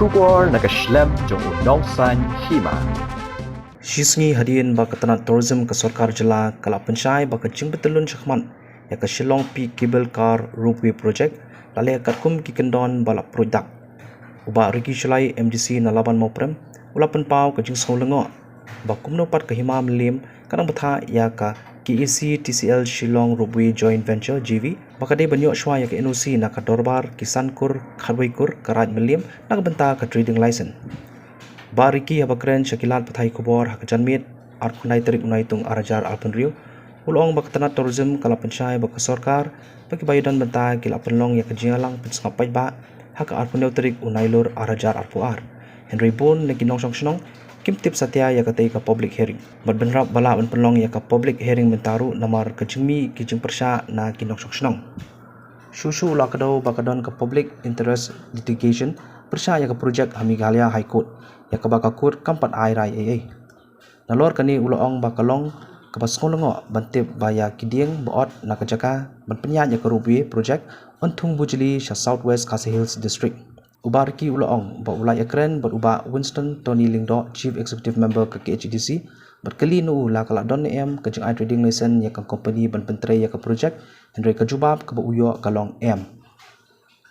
Shubor nakaslem jong unongsan hima. Shisngi hadiin ba katana tourism ka sarkar jala kala panchai ba ka jingbetelun chakman ya ka Shillong Peak Cable Car Roadway Project lale katkum ki kendon bala product uba riki chalai MDC na laban moprem ulapan pau ka jing solengo ba kumno pat ka himam lim kadang batha ya ka KEC TCL Shillong Roadway Joint Venture JV bakade banyo shwa ya ka NOC na ka dorbar kisankur khadwaikur karaj melim na ka benta ka trading license Bariki habakren shakilat pathai kubor hakajanmit arkunai tarik unaitung arajar alpenriu ulong bakatana tourism kala panchai baka sarkar baki bayadan benta kila penlong ya kajingalang pensengapai ba haka arpuneu tarik unailur arajar arpuar Henry Bon na ginong song kim tip satya ya katai ka public hearing badbenrap bala penlong ya ka public hearing mentaru namar kajingmi kijing persya na ginong song Shushu lakadau bakadon ka public interest litigation persya ya ka project Hamigalia High Court ya ka bakakut kampat airai nalor kani uloong bakalong kapaskolongo bantip baya kidieng boot nakajaka banpenya ya ka rubi project untung bujili sa Southwest Khasi Hills District ubarki uloong ba ulai ekren bat uba Winston Tony Lingdo Chief Executive Member ka KHDC berkali nu la kala don em kajing ai trading license ya ka company banpentre ya ka project Henry kajubab ka ba uyo kalong em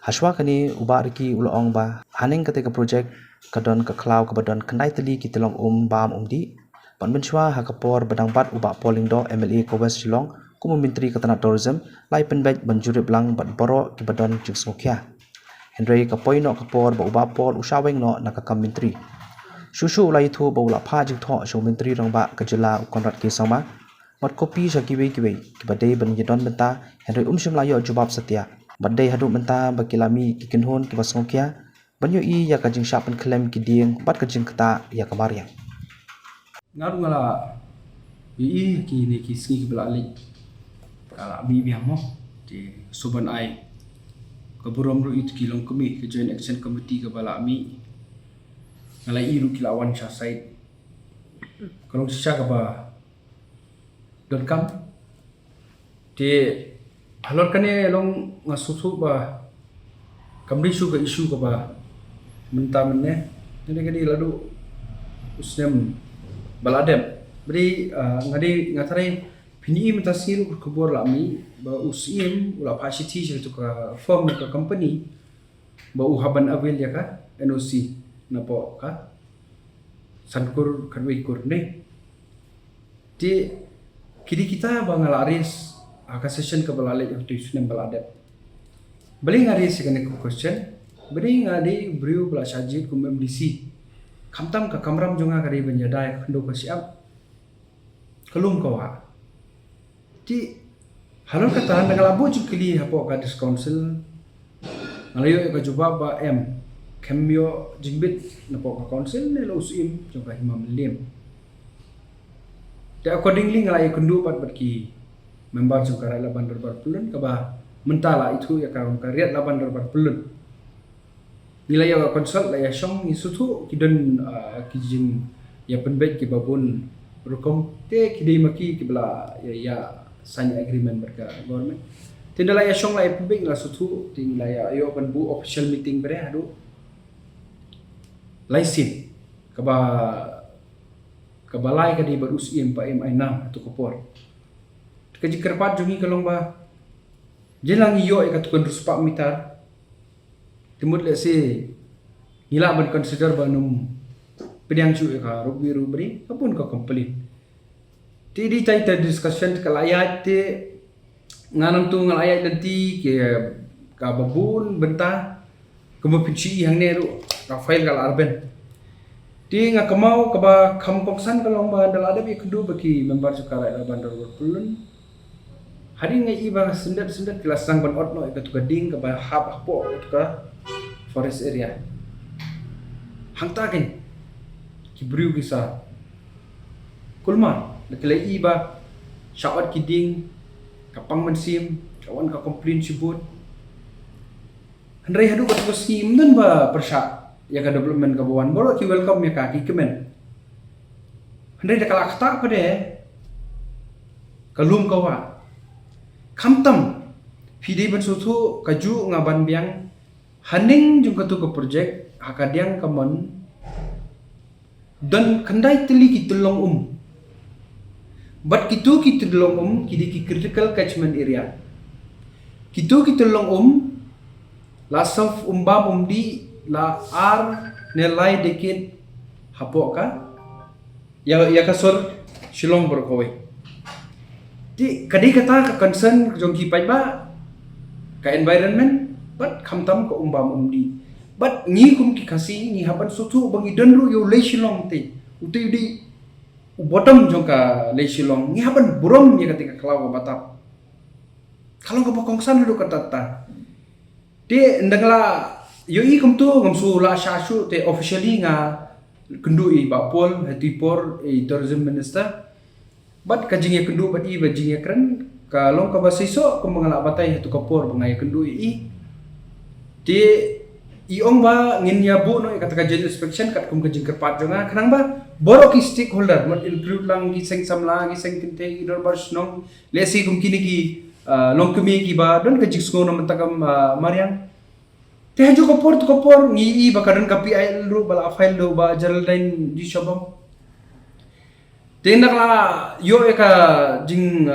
Haswa kani ubarki uloong ba haning ketika project kadon ka klaw ka badon kanai tali kitilong bam di panbenchwa hakapor badangbat uba polling do MLA ko West Shillong kumu menteri katana tourism lai penbet banjuri blang bat boro ki badon jingsmokya Henry ka poino kapor ba uba pol usaweng no nakaka menteri Shushu ulai thu ba ula pha jing tho so menteri rang ba kajela konrat ke sama mat kopi sa kiwe ki badai ban yedon benta Henry shim layo jubab satya badai hadu benta ba kilami ki kinhon ki basmokya banyo i ya kajing syapan klaim ki dieng bat kajing kata ya kamariang ngaru ngala i ki ne ki ski bela ali kala bi biang mo di suban ai kaburom ru it kilong kami ke joint action committee ka bala mi ngala i ru kilawan sha side kalau sisa ka ba don kam de halor kane long ngasusu ba kamri su ka isu ka ba mentah menne jadi kadi ladu usnem baladem beri ngadi ngatare pini mentasiru kubur lami ba usim ula pasiti situ ka firm ka company ba uhaban avel ya ka NOC napo ka sankur kadwikur ne di kidi kita ba ngalaris aka session ka balale itu usnem baladem beli ngaris kene question beri ngadi beriu bela sajid kum MDC kamtam ka kamram jonga kari benyadai khndo ka siap kelum kawa ti halon kata nagalabu chukili hapo ka dis council ngalayo ka juba ba em kemyo jingbit napo ka council ne lo usim jonga himam lim te accordingly ngalay kundu pat ki member jongkara la bandar barpulun ka ba mentala itu ya ka riat la bandar barpulun nilai yang konsult lah ya song isutu kidon kijing ya penbet ki babun rukom te kidai maki kibla ya sign agreement mereka government tindala ya song lah ya penbet lah sutu tingla ya ayo kan bu official meeting bere adu license kabalai kadi barus im pa im ainam atau kopor kaji kerpat jungi kalong ba jelang iyo ikatukon ruspa mitar timut le si ngila ban consider banum pediang chu ka rubi rubri apun ka complete ti di taita discussion ka layat te nganam tu ngalayat nanti ke ka babun benta kemo pinci hang ne ru ka file ka arben ti nga kamau ka ba kham koksan ka long ba dal ada bi kedu baki member sukara la bandar pulun hari ngai iba sendat kelas sang ban otno ka tu gading ka ba hap hapo ka forest area hangtakin kibriu kisa kulman nakalai iba syawat kiding kapang mensim kawan ka komplain sibut handrai hadu ka sim dan ba persya ya ka development ka bawan boro ki welcome ya ka ki kemen handrai da kala khata pade kalum kawa kamtam fidi ban sutu kaju ngaban biang Haning jung katu ke project hakadiang kaman dan kendai teli kitulong but kitu kitulong kidi ki critical catchment area kitu kitulong la saf umbam di la ar nelai dekit hapok ka ya kasor Shillong berkowe di kadi kata ka concern jong ki pai ba ka environment but kamtam ko di but ngi kum ki kasi ngi haban sutu bangi denru yo le Shillong te uti di bottom jong ka le Shillong ngi haban burom ya ketika kalau ka batap kalau ka pokongsan du kata ta de ndangla yo i kum tu ngam su la shashu te officially nga kendu i ba pol hatipor tourism minister but kajing ya kendu bat i bajing ya kran kalau ka basiso kum mangala batai hatu kapor bangai kendu i di iong ba ngin ya bu no kata kajian inspection kat kum kajing kerpat jonga kanang ba borok ki stakeholder not include lang ki seng samla ki seng kinte idor bars nong lesi kum kini ki long kemi ki ba don kajing sko no mentakam mariang te haju kopor ngi i ba kadan kapi ai lu bala file do ba jaral lain di shobam te nak la yo ka jing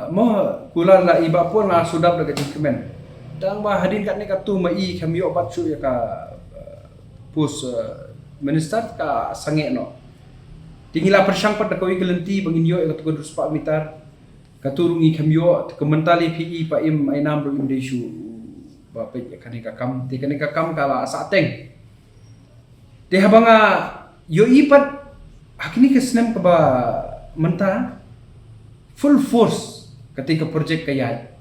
mo kula la iba pun la sudap da kajing kemen dang ba hadin kat ni katu mai kami yo patsu ya ka pus minister ka sange no tingila persang pat ko ikelenti bangin yo ka tu ruspa mitar katurungi kami yo ke mentali pi pa im ai nam ro indeshu ba pe kanika kam te kanika kam kala sateng te habanga yo ipat hakini ke snem ka ba menta full force ketika project kaya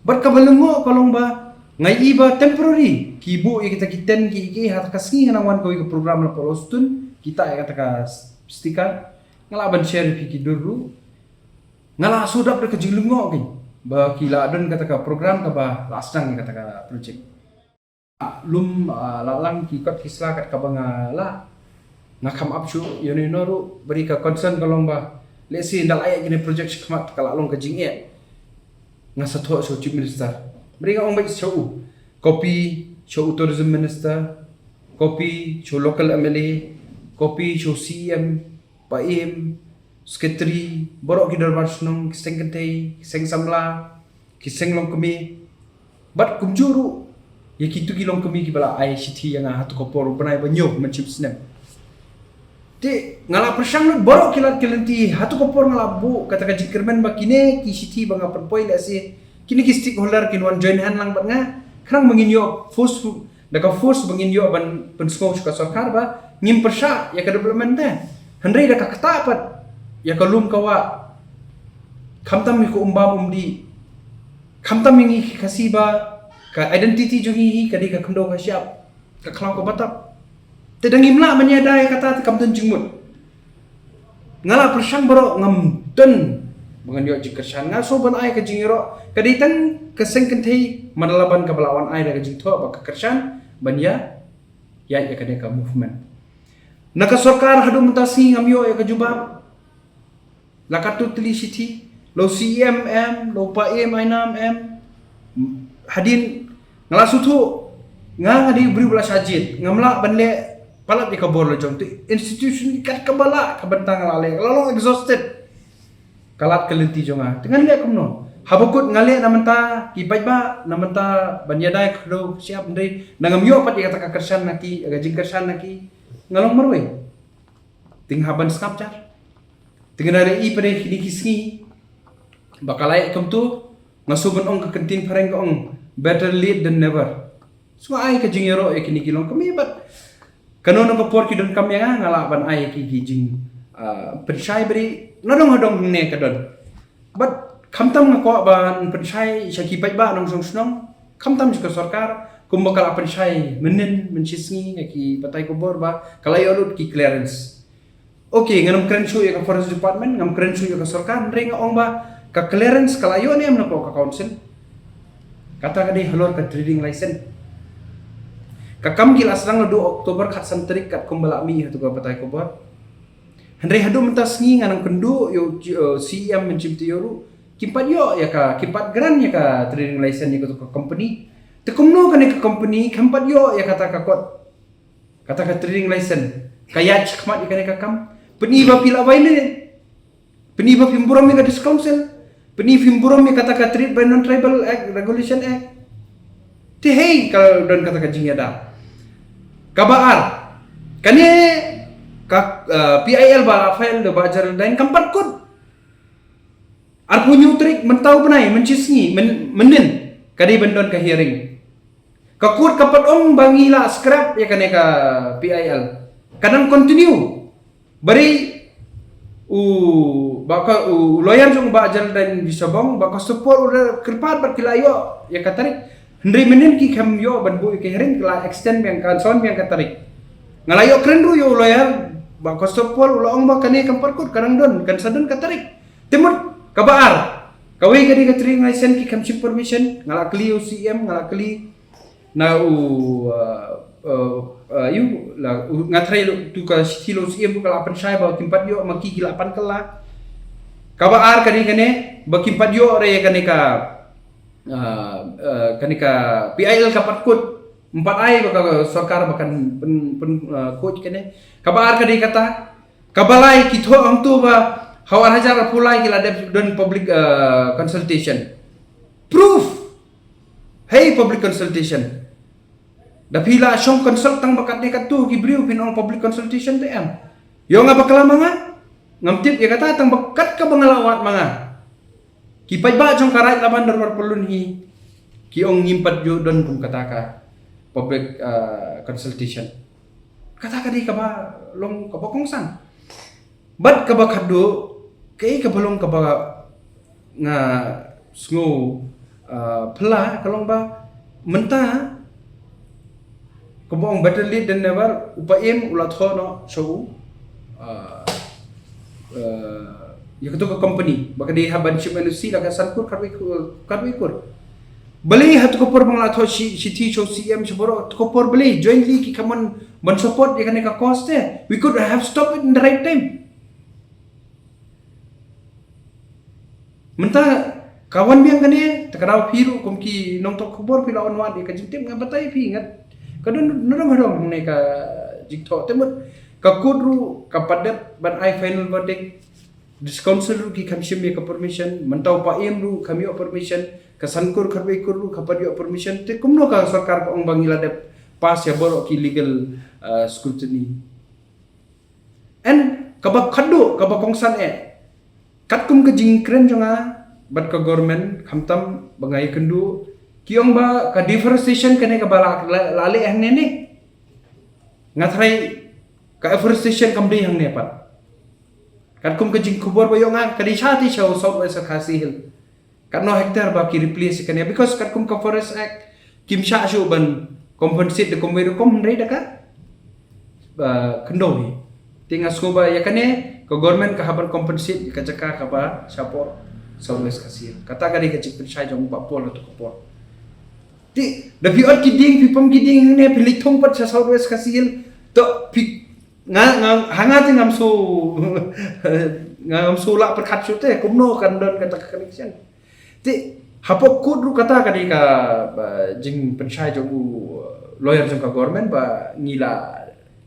berkabalengo kolong ba ngai iba temporary kibu ya kita kiten ki hat kasngi nganawan ko ke program la polostun kita ya kata ka stiker ngalaban share ki dulu ngala sudap de kejilungo ki ba kila don kata ka program ka ba lasang kata ka project lum lalang ki kot kisla kat ka banga la ngakam apsu yoni noru beri ka concern kolong ba lesi ndal ayak gini project khmat kala long ka jing e ngasato so chief minister mereka ong baik show copy show tourism minister copy show local MLA copy show CM paim secretary borok ki darbar snong kiseng kentei kiseng samla kiseng long kemi bat kumjuru ya kitu ki long kemi ki bala ICT yang hatu kopor benai banyo mencip snem ti ngala persang borok kilat kilenti hatu kopor ngala bu kata ka jikirmen bakine ki city banga perpoi la si kini ki stakeholder kin wan join hand lang bat nga krang menginyo force daka force menginyo ban pensko ka sarkar ba ngim persha ya ka development te handai daka katapat ya kalum kawa kamtam mi ko umbam di kamtam mi kasiba ka identity jongi ka di ka kendo ka siap ka klang ko batap te dangimla manyada ya kata kamtan jingmut ngala persang baro ngam ten mengenyo jikersan nga so ban ai ka jingiro kaditan keseng kentei madalaban ka balawan ai da jingtho ba ka kersan banya ya kade ka movement naka sarkar hadu mentasi ngamyo ya ka jubab lakatu tili city lo CMM lo paim ainam m hadin ngala sutu nga ngadi beri bula sajid ngamla banle palat di kabor lo jong tu institution kat kabala ka bantang lale lalong exhausted kalat kelenti jonga dengan lihat kumno habukut ngale namanta kipai ba namanta banyadai khlo siap ndai nangamyo pat kata ka kersan naki agajing kersan naki ngalong marwe ting haban skapjar ting rare i pare kini kisngi bakalai kum tu ngasuban ong ka kentin pareng ong better late than never so ai ka jingero e kini kilong kami bat kanono ko por ki don kami nga ngala ban ai ki jing percaya beri nadong hadong ne kadon but kamtam ngako ban percaya syaki pai ba nong song snong kamtam juga sarkar kum bakal percaya menen mencisngi ki patai ko bor ba kalai olut ki clearance okay nganam krensu ya ka forest department ngam krensu ya ka sarkar ring ong ba ka clearance kalayo ne amna ko ka council kata ka di halor ka trading license kakam gil asrang 2 Oktober kat santrik kat kumbala mi hatu ka patai ko bor Handai hadu mentas ngi nganang kendu yo CM mencipti yoru kimpat yo ya ka kimpat gran ya ka trading license ni ka company Tekumno kan ke company kampat yo ya kata kakot. Kata ka trading license. Kaya chakmat ikan ka kam. Peniba pila baile. Peniba pimburam ka discount sel. Peni pimburam kata ka trade by non tribal act regulation act. Ti hey kalau don kata ka jingada. Kabaar. Kane ka PIL ba file do bajar dain kampat kod. Ar punyu trik mentau benai mencisngi menin kadi bendon ka hearing. Kakut kapat bangila scrap ya kane ka PIL. Kadang continue. Bari baka lawyer jong bajar dan bisabong baka support udah kerpat berkilayo ya katarik. Hendri menin ki kam yo ban bu ke hearing kala extend yang kan son yang katarik. Ngalayo keren ru yo lawyer baka support ulang ba kane kampat kut kadang don kan sadon katarik. Timur kabaar. Kawai kadi ka trading license ki kam information ngala kli UCM ngala kli na ngatrai tu ka stilo UCM ka lapan syai ba kimpat yo maki gilapan kala. Kabaar kadi kane ba kimpat yo re kane ka PIL kapat kut 4 ai baka sarkar bakan coach kane kabaar kadi kata kabalai kitho ang tu ba hawar hajar pulai kila don public consultation proof hey public consultation dapila syong consult tang bakat dekat tu gibriu pinong public consultation tu em yo nga bakala mga ngamtip ya kata tang bakat ka bangalawat mga kipay ba jong karait laban darwar pelun hi kiong ngimpat yo don kum kata ka public consultation kata ka di ka ba long ka kongsan bat ka ba kado kay ka balong ka ba nga sngo pela kalong ba menta kebong better lead dan never upaim ulat no show ya ketua company baka di haban ship manusia la kasankur karwikur beli hatu kopor bangla tho city show CM seboro kopor beli jointly ki kaman ban support ya kan ka cost we could have stopped it in the right time menta kawan biang kane takarau piru kumki nong tok kopor pilawan wan ka jingtim ngabatai pi ngat kadon nodom hadom ne ka jikto temut ka kudru ka padat ban ai final verdict discouncil ru ki kamshim ka permission mentau pa em ru kami permission ka sankur kharbe kur ru kapad permission te kumno ka sarkar ka ong bangila de pas ya boro ki legal scrutiny and kabak khaddu kabak kongsan katkum ka jingkren jonga bat ka government khamtam bangai kendu kiong ba ka deforestation kane ka bala lali nene ngathrai ka afforestation kamdi hang ne pat katkum ka jing khubor ba yonga kadi chati show south west khasi hill katno hectare ba ki replace kane because katkum ka forest act kimsha shu ban compensate de komero kom re daka kendoi tinga skoba ya kane ka government ka haban compensate ka jaka ka ba support south west khasi hill kata kadi ka chik pensai jong ba pol to ko di dapi ot kiding pipam kiding ne pilik thong pat sa southwest kasil to pik nga hangate ngam so la perkhat chute kumno kan don kata connection ti hapok kudru kata kadi ka jing pensai jogu lawyer jong ka government ba ngila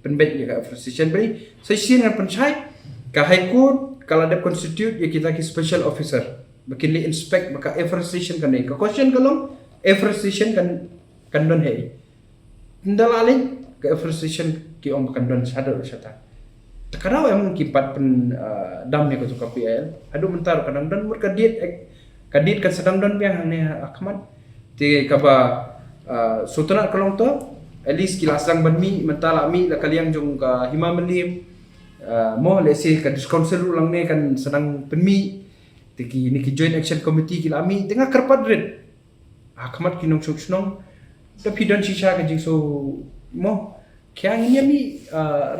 penbet ya ka frustration beri session ngan pensai ka high court kala de constitute ya kita ki special officer bakili inspect baka frustration kan ka question kalong frustration kan don hei ndalali ke frustration ki om kan don sadar usata takarau em kipat pen dam ne ko to KPL adu mentar kadang don mur kadit kan sedang don biang ne akmat te kaba sutana kolong to at least kilasang banmi mentala mi la kaliang jong ka himamelim mo lesi ka discouncil ulang ne kan sedang penmi te ki ni ki joint action committee kilami tengah kerpat red akamat kinong chuknong tapi don shisha ka jing so mo kya nginya mi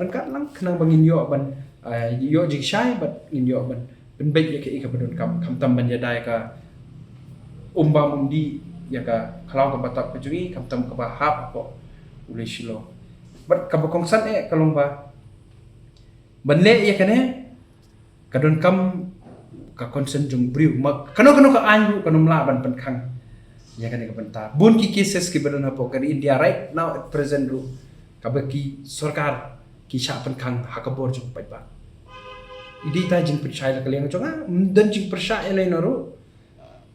rengkat lang kenang bangin yo ban yo jing shai bat ngin yo ban ben baik ya ke badon kam tam ban yadai ka umbam umdi ya ka kalau ka batak pejui kam tam ka bahap ko ule shilo bat ka bakongsan kalong ba banle ya kane kadon kam ka concern jong briu mak kano ka anju kanom la ban pan khang Ya kan ka benta. Bun ki cases ki badan hapo kan India right now at present ru kabaki sarkar ki shapan khang hakabor jung pai ba. Idi ta jing percaya kaliang chonga dan jing percaya lain ru.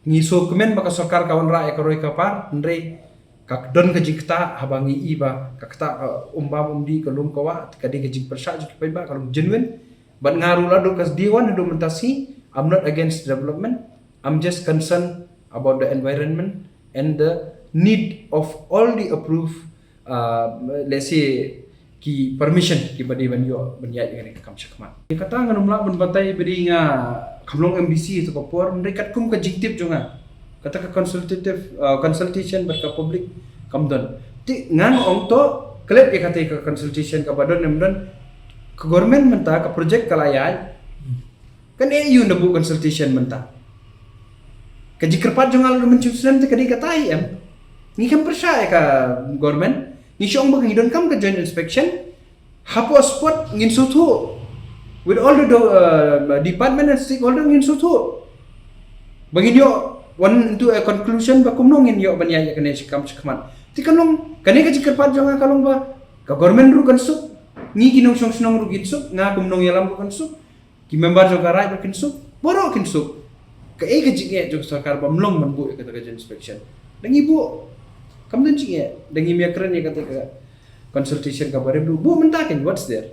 Ngiso kemen baka sarkar kawan rakyat karoi kapar ndre kak don ka jing kta habangi iba kak kta umba umdi kalum kawa kadi ka jing percaya jing pai ba kalum genuine ban ngaru la do kas diwan do mentasi. I'm not against development. I'm just concerned about the environment and the need of all the approved, let's say, ki permission ki badi ban yo ban ya dengan kam syakman. Kata ngan umla ban batai badi nga kamlong MBC to kapor ndekat kum ka jiktip jonga. Kata ka consultative consultation bat ka public kamdon. Ti ngan ong to klep ya kata ka consultation ka badon nemdon ke government menta ka project kalayai kan EU nabu consultation menta. Kaji kerpat jongal mencusulan te kadi katai em. Ni kan percaya ka government, ni syong bang hidon kam ka joint inspection. Hapo spot ngin sutu with all the department and stakeholder ngin sutu. Bagi yo one into a conclusion ba kumnong ngin yo banyaya kane sikam sikman. Ti kanong kani kaji kerpat jongal kalong ba ka government ru kan sup. Ni kinong syong snong ru gitsuk nga kumnong yalam ru kan sup. Ki member jo karai ba kin sup. Boro kin sup. Ka e kajinge jog sarkar ba mlong man bu kata ka inspection dangi bu kam dan jinge dangi mi akran ya kata ka consultation ka bare bu mentakin what's there